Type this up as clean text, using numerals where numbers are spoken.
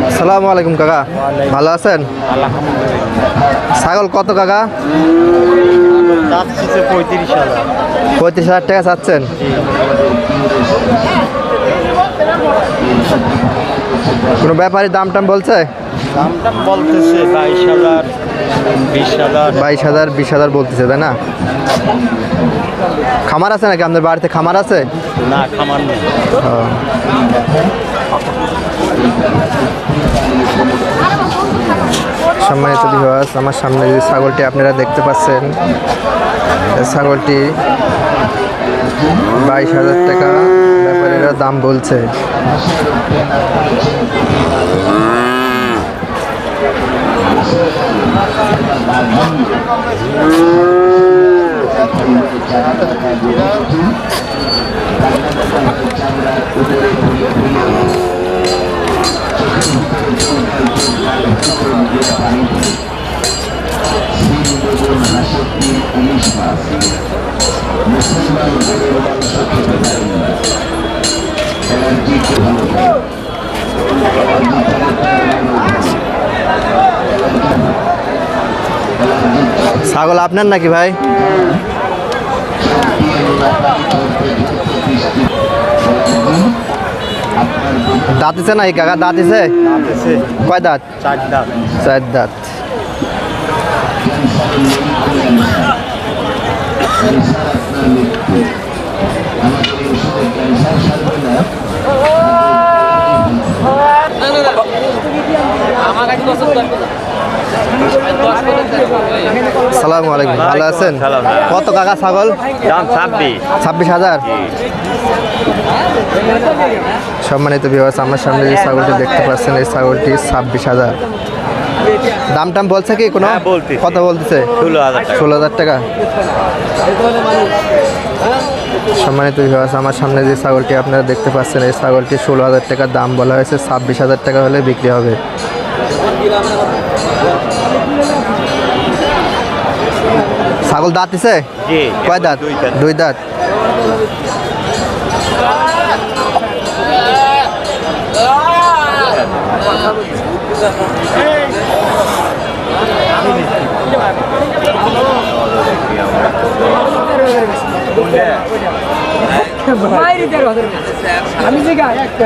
আসসালামু আলাইকুম কাকা, ভালো আছেন? ছাগল কত কাকা? 35,000 টাকা চাচ্ছেন। কোনো ব্যাপারী দাম টাম বলছে? দামটা বলতেছে 22,000, 20,000। 22,000, 20,000 বলতেছে, তাই না? খামার আছে নাকি আপনার বাড়িতে? খামার আছে? না, খামার নেই। সম্মানিত ভিউয়ার্স, আমার সামনে যে ছাগলটি আপনারা দেখতে পাচ্ছেন, ছাগলটি 22,000 টাকা ব্যাপারীরা দাম বলছে। ছাগল আপনার নাকি ভাই? দাঁতিছে নাকি কাকা? দাঁতিছে? কয় দাঁত? 4 দাঁত। 4 দাঁত। আসসালামু আলাইকুম, ভালো আছেন? কত কাকা ছাগল? দাম 26,000। সম্মানিত ভিউয়ার্স, আমার সামনে যে ছাগলটি দেখতে পাচ্ছেন, এই ছাগলটি 26,000। দাম টাম বলছে কি কোনো? কত বলতেছে? 16,000 টাকা। সম্মানিত ভিউয়ার্স, আমার সামনে যে ছাগলটি আপনারা দেখতে পাচ্ছেন, এই ছাগলটি 16,000 টাকা দাম বলা হয়েছে। 26,000 টাকা হলে বিক্রি হবে। ছাগল দাঁতিছে? কয় দাঁত? 2 দাঁত। আমি 13,000